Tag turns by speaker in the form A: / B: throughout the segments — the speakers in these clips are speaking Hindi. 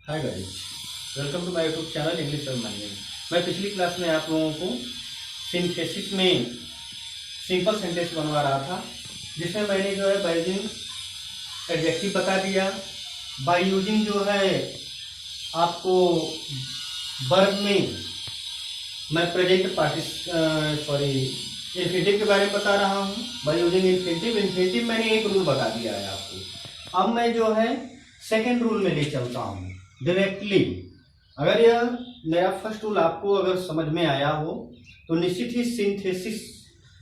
A: Hi guys, welcome to my YouTube channel English learning. मैं पिछली क्लास में आप लोगों को सिंथेसिस में सिंपल सेंटेंस बनवा रहा था, जिसमें मैंने जो है बाय यूजिंग एडजेक्टिव बता दिया। बाय यूजिंग जो है आपको वर्ब में मैं प्रेजेंट इन्फिनिटिव के बारे में बता रहा हूँ। बाय यूजिंग इन्फिनिटिव मैंने एक रूल बता दिया है आपको। अब मैं जो है सेकेंड रूल में ले चलता हूँ डायरेक्टली। अगर यह मेरा फर्स्ट रूल आपको अगर समझ में आया हो तो निश्चित ही सिंथेसिस,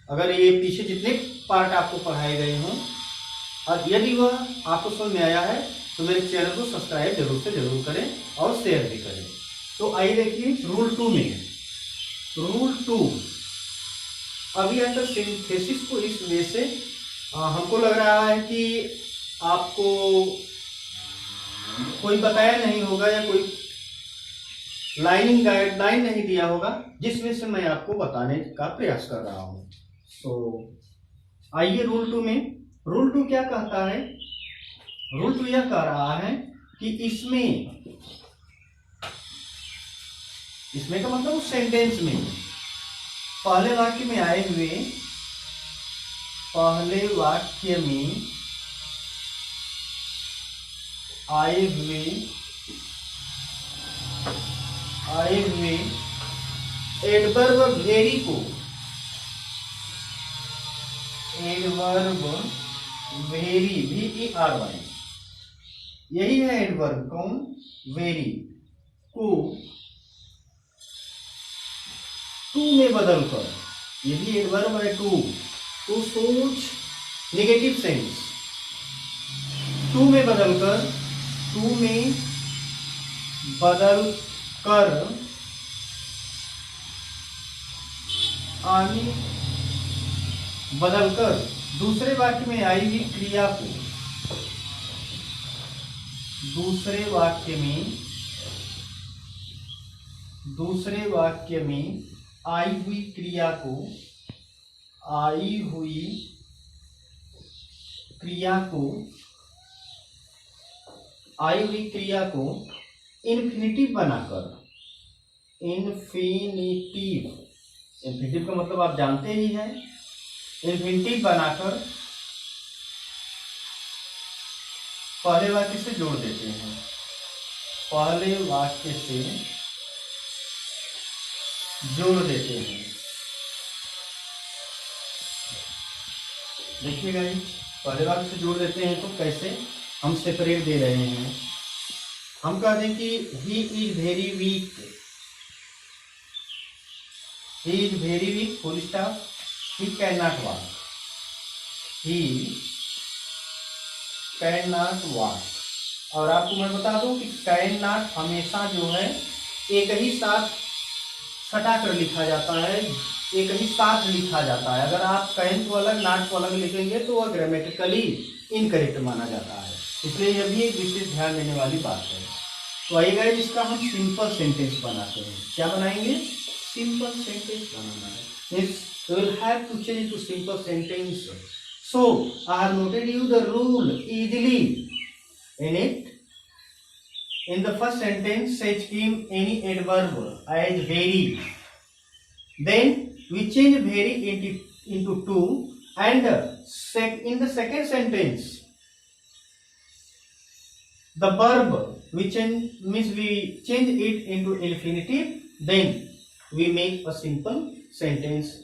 A: अगर ये पीछे जितने पार्ट आपको पढ़ाए गए हों और यदि वह आपको समझ में आया है तो मेरे चैनल को सब्सक्राइब जरूर से जरूर करें और शेयर भी करें। तो आइए देखिए रूल 2 में। रूल 2 अभी अंदर सिंथेसिस को इस वे से हमको लग रहा है कि आपको कोई बताया नहीं होगा या कोई लाइनिंग गाइडलाइन नहीं दिया होगा, जिस वजह से मैं आपको बताने का प्रयास कर रहा हूं। तो आइए रूल 2 में। रूल 2 क्या कहता है? रूल 2 यह कह रहा है कि इसमें का मतलब उस सेंटेंस में पहले वाक्य में आए हुए एडवर्ब वेरी को VERY, यही है एडवर्ब कौन? वेरी को टू में बदलकर, यही एडवर्ब है टू सोच नेगेटिव सेंस, टू में बदलकर दूसरे वाक्य में आई हुई क्रिया को दूसरे वाक्य में आई हुई क्रिया को इन्फिनिटिव का मतलब आप जानते ही हैं। इन्फिनिटिव बनाकर पहले वाक्य से जोड़ देते हैं। देखिएगा जी, पहले वाक्य से जोड़ देते हैं तो कैसे हम सेपरेट दे रहे हैं। हम कह दें कि he is very weak, full stop, he can not walk. और आपको मैं बता दूं कि कैन नॉट हमेशा जो है एक ही साथ सटा कर लिखा जाता है, एक ही साथ लिखा जाता है। अगर आप कैन को अलग नॉट को अलग लिखेंगे तो वह ग्रामेटिकली इनकरेक्ट माना जाता है, इसलिए यह भी एक विशेष ध्यान देने वाली बात है। तो आइएगा इसका हम सिंपल सेंटेंस बनाते हैं। क्या बनाएंगे? सिंपल सेंटेंस बनाना है। We will have to change to simple sentence. So I have noted you the rule easily. In the first sentence, say scheme any adverb as very. Then we change very into to, and in the second sentence, the verb we change it into infinitive. Then we make a simple sentence.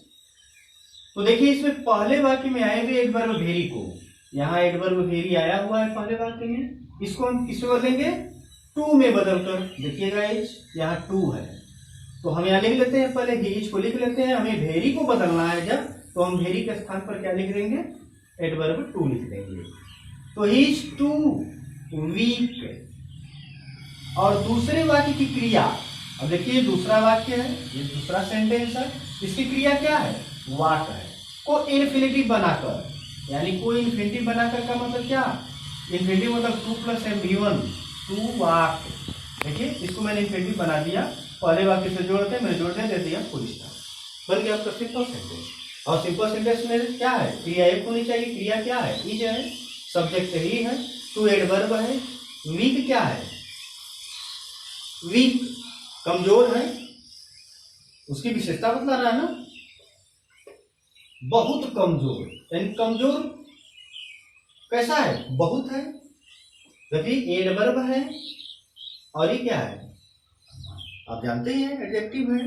A: तो देखिए इसमें पहले वाक्य में आए हुए एडवर्ब वेरी को, यहाँ एडवर्ब वेरी आया हुआ है पहले वाक्य में, इसको हम किसमें बदलेंगे? टू में बदलकर। देखिएगा यहाँ टू है तो हम यहाँ लिख लेते हैं, पहले ही को लिख लेते हैं। हमें वेरी को बदलना है जब, तो हम वेरी के स्थान पर क्या लिख देंगे? एडवर्ब टू लिख देंगे। तो ही इज टू वीक। और दूसरे वाक्य की क्रिया, अब देखिए दूसरा वाक्य है, ये दूसरा सेंटेंस है, इसकी क्रिया क्या है? वाक है। को इन्फिनिटिव बनाकर, यानी को इन्फिनिटिव बनाकर का मतलब क्या? इन्फिनिटिव मतलब 2 + MV1, टू वाक। देखिए इसको मैंने इन्फिनिटिव बना दिया, पहले वाक्य से जोड़ते हैं, मैंने जोड़ने दे दिया फुल स्टॉप, बन गया आपका सिंपल सेंटेंस। और सिंपल सेंटेंस में क्या है? क्रिया एक होनी चाहिए। क्रिया क्या है? इज है, सब्जेक्ट ही है, टू एडवर्ब है, वीक क्या है? वीक, कमजोर है, उसकी विशेषता बतला रहा है ना, बहुत कमजोर, यानी कमजोर कैसा है, बहुत है, जबकि एडवर्ब है और ये क्या है, आप जानते हैं एडजेक्टिव है।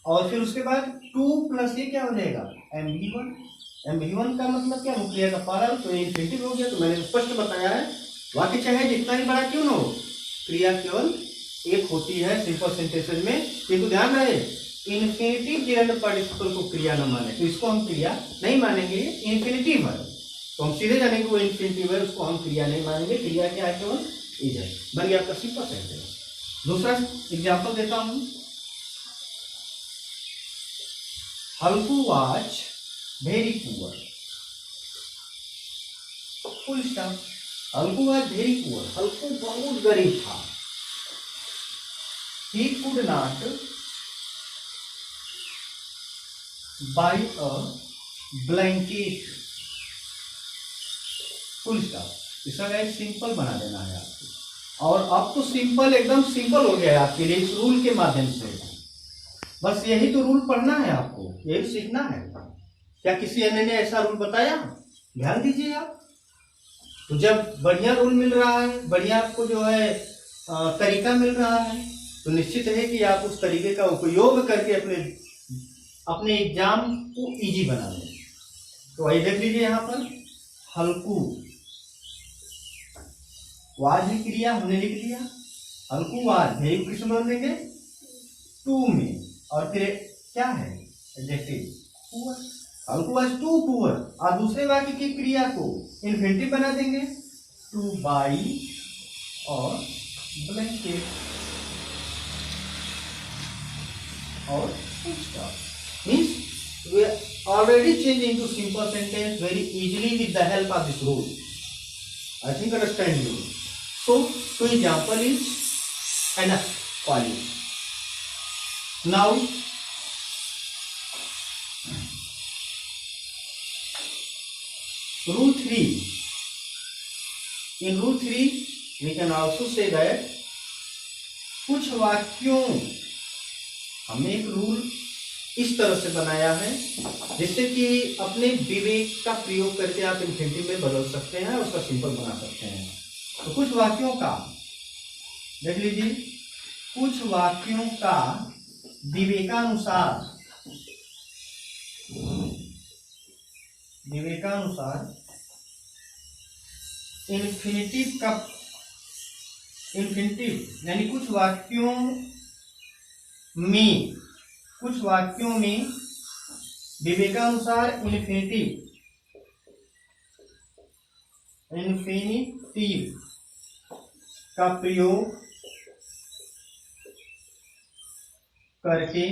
A: और फिर उसके बाद टू प्लस ये क्या हो जाएगा, MV1। MV1 का मतलब क्या, क्रिया का पालन, तो ये इन्फिनिटिव हो गया। तो मैंने स्पष्ट बताया है, वाक्य चाहे जितना ही बड़ा क्यों ना हो, क्रिया केवल एक होती है सिंपल सेंटेंसेस में, किंतु ध्यान रहे इन्फिनिटिव जिरेंड पार्टिसिपल को क्रिया न माने, तो इसको हम क्रिया नहीं मानेंगे, इन्फिनिटिव है तो हम सीधे जानेंगे वो इन्फिनिटिव है, उसको हम क्रिया नहीं मानेंगे। क्रिया क्या है, केवल इज है, बन गया आपका सिंपल सेंटेंस। दूसरा एग्जांपल देता हूं, Halku was very poor, full stop. Halku was very poor, Halku बहुत गरीब था। He could not buy a blanket, full stop. इसका गाइस सिंपल बना देना है आपको, और अब तो सिंपल एकदम सिंपल हो गया है आपके लिए इस रूल के माध्यम से। बस यही तो रूल पढ़ना है आपको, यही सीखना है। क्या किसी अन्य ने ऐसा रूल बताया, ध्यान दीजिए आप। तो जब बढ़िया रूल मिल रहा है, बढ़िया आपको जो है तरीका मिल रहा है, तो निश्चित है कि आप उस तरीके का उपयोग करके अपने एग्जाम को इजी बना लें। तो आइए देख लीजिए यहाँ पर, हल्कू वाज की क्रिया हमने लिख लिया, हल्कू वाज वेरी किस में देंगे, टू में, और फिर क्या है adjective poor, Halku was too poor. और दूसरे वाक्य की क्रिया को इन्फिनिटिव बना देंगे, टू बाई और ब्लैंकेट और means we already change into simple sentence very easily with the help of this rule. I think understand you. So two example is enough for you. Now rule 3. In rule 3 we can also say that कुछ वाक्यों, हमने एक रूल इस तरह से बनाया है जिससे कि अपने विवेक का प्रयोग करके आप इन्फिनिटिव में बदल सकते हैं, उसका सिंपल बना सकते हैं। तो कुछ वाक्यों का देख लीजिए, कुछ वाक्यों का विवेकानुसार इन्फिनिटिव यानी कुछ वाक्यों में विवेकानुसार इन्फिनिटिव का प्रयोग करके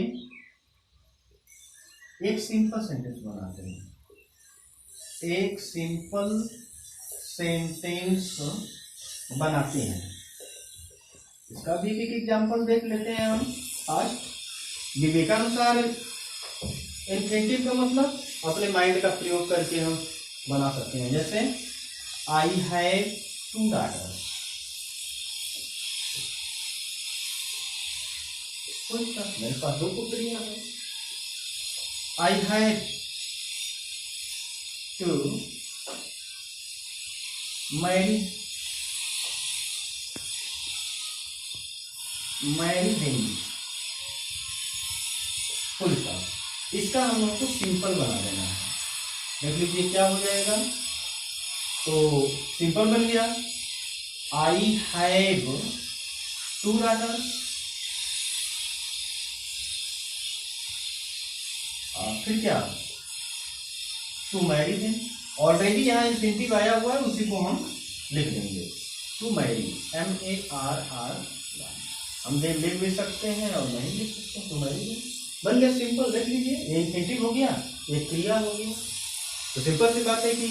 A: एक सिंपल सेंटेंस बनाते हैं, एक सिंपल सेंटेंस बनाते हैं। इसका भी एक एग्जांपल देख लेते हैं हम आज। विवेकानुसार इन्फिनिटिव का मतलब अपने माइंड का प्रयोग करके हम बना सकते हैं, जैसे आई हैव 2 daughters, मेरे पास 2 पुत्रियां हैं। I have to marry them, full stop. इसका हम लोग को सिंपल बना देना है। देख लीजिए क्या हो जाएगा, तो सिंपल बन गया, आई हैव 2 daughters, फिर क्या, टू मैरी देम। ऑलरेडी यहाँ इन्फिनिटिव आया हुआ है, उसी को हम लिख देंगे, टू मैरी, MARR। हम लिख भी सकते हैं और नहीं लिख सकते हैं, टू मैरी देम, बन गया सिंपल। देख लीजिए, ये इन्फिनिटिव हो गया, ये क्रिया हो गया। तो सिंपल सी बात है कि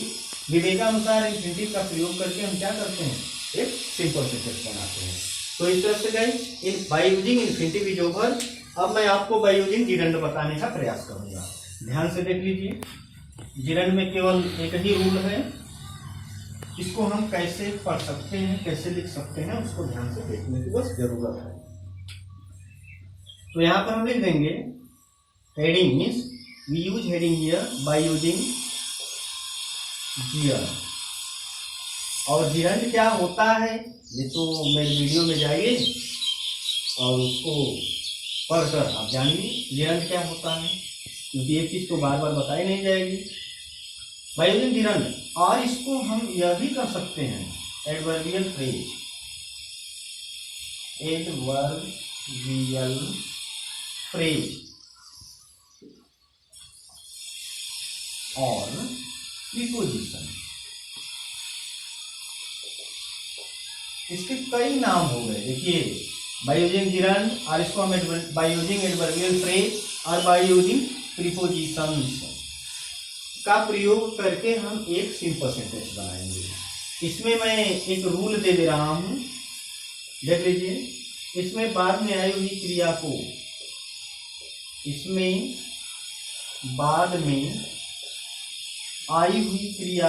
A: विवेकानुसार इन्फिनिटिव का प्रयोग करके हम क्या करते हैं, एक सिंपल सेंटेंस बनाते हैं। तो इस तरह से guys by using infinitive is over. अब मैं आपको बाय यूजिंग जिरंड बताने का प्रयास करूंगा। ध्यान से देख लीजिए, जिरंड में केवल एक ही रूल है, इसको हम कैसे पढ़ सकते हैं, कैसे लिख सकते हैं, उसको ध्यान से देखने की बस जरूरत है। तो यहाँ पर हम लिख देंगे heading means we use heading here by using gerund. और जिरंड क्या होता है ये तो मेरे वीडियो में जाइए और उसको पढ़कर आप जानिए जिरंड क्या होता है, क्योंकि एक चीज तो बार बार बताई नहीं जाएगी। बाय यूजिंग जिरंड, और इसको हम यह भी कर सकते हैं एडवर्बियल फ्रेज, एडवर्बियल फ्रेज और प्रीपोजिशन। इसके कई नाम हो गए, देखिए बाय यूजिंग जिरंड, और इसको हम बाय यूजिंग एडवर्बियल फ्रेज और बाय यूजिंग प्रीपोजिशंस का प्रयोग करके हम एक सिंपल सेंटेंस बनाएंगे। इसमें मैं एक रूल दे रहा हूं, देख लीजिए। इसमें बाद में आई हुई क्रिया को, इसमें बाद में आई हुई क्रिया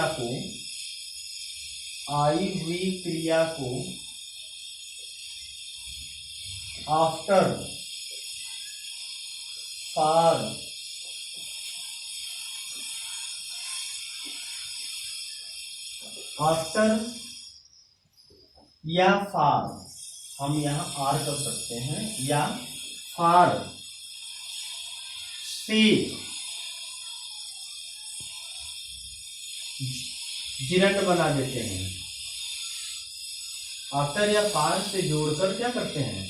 A: को आफ्टर, फॉर, आफ्टर या फॉर, हम यहाँ आर कर सकते हैं, या फॉर से जिरंड बना देते हैं। आफ्टर या फॉर से जोड़कर क्या करते हैं,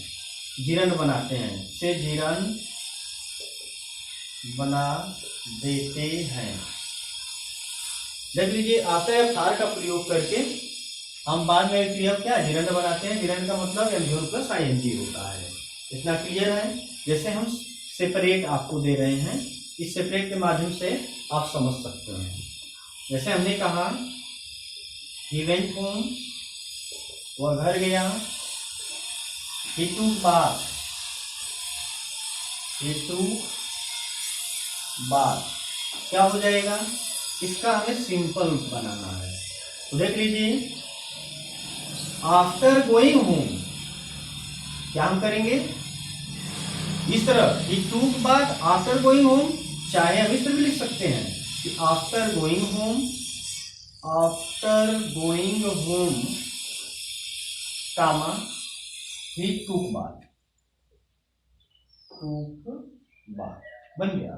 A: जिरंड बनाते हैं, से जिरंड बना देते हैं। देख लीजिए, आफ्टर या फॉर का प्रयोग करके हम बाद में क्रिया क्या जिरंड बनाते हैं। जिरंड का मतलब एम प्लस ING होता है। इतना क्लियर है। जैसे हम सेपरेट आपको दे रहे हैं, इस सेपरेट के माध्यम से आप समझ सकते हैं। जैसे हमने कहा ही वेंट होम, वह घर गया। ही टूक बाथ, ही टूक बाथ, क्या हो जाएगा, इसका हमें सिंपल बनाना है। तो देख लीजिए, आफ्टर गोइंग होम क्या हम करेंगे, इस तरह ही took bath after going home, चाहे हम इस तरह भी लिख सकते हैं कि after going home, after going home comma he took bath, टूक बाथ बन गया।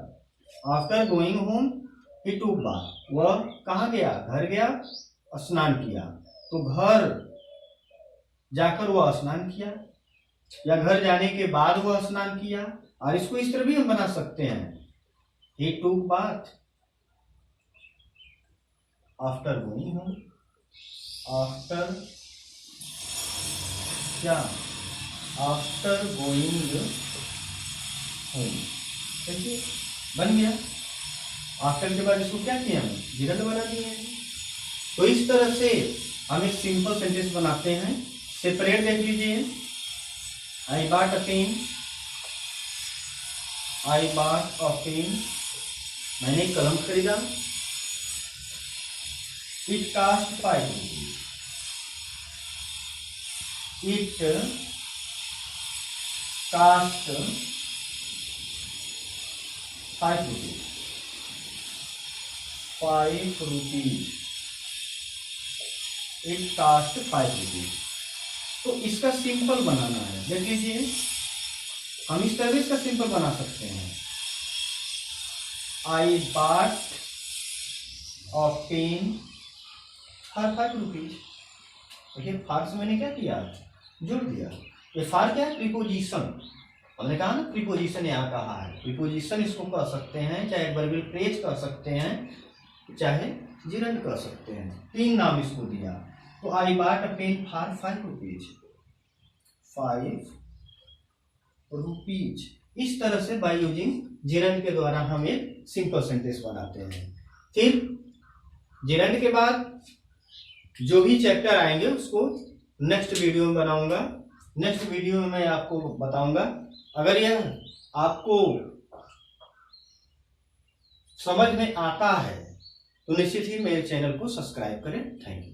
A: आफ्टर गोइंग होम ही टूक बाथ, वह कहाँ गया, घर गया, स्नान किया। तो घर जाकर वह स्नान किया, या घर जाने के बाद वह स्नान किया। और इसको इस तरह भी हम बना सकते हैं, ही took bath after going home, after क्या, आफ्टर गोइंग होम, देखिए बन गया। आफ्टर के बाद इसको क्या किया, हम जिरंड बना दिए। तो इस तरह से हम एक सिंपल सेंटेंस बनाते हैं। सेपरेट देख लीजिए, I bought a pen, I bought a pen, मैंने एक कलम खरीदा। It cost 5 rupees, it cost 5 rupees, 5 rupees, it cost 5 rupees. तो इसका सिंपल बनाना है। देख लीजिए, हम इस तरह इसका सिंपल बना सकते हैं, I bought a pen for 5 rupees. देखिए, फॉर से मैंने क्या किया, जोड़ दिया। ये फॉर क्या है, प्रीपोजिशन। हमने कहा ना प्रीपोजिशन, यहाँ कहा है प्रीपोजिशन, इसको कह सकते हैं, चाहे एडवर्बियल फ्रेज कह सकते हैं, चाहे जिरंड कह सकते हैं। 3 नाम इसको दिया। तो I bought a pen for 5 rupees, 5 rupees. इस तरह से बाय यूजिंग जिरंड के द्वारा हम एक सिंपल सेंटेंस बनाते हैं। फिर जिरंड के बाद जो भी चैप्टर आएंगे उसको नेक्स्ट वीडियो में बनाऊंगा। नेक्स्ट वीडियो में मैं आपको बताऊंगा। अगर यह आपको समझ में आता है तो निश्चित ही मेरे चैनल को सब्सक्राइब करें। Thank you.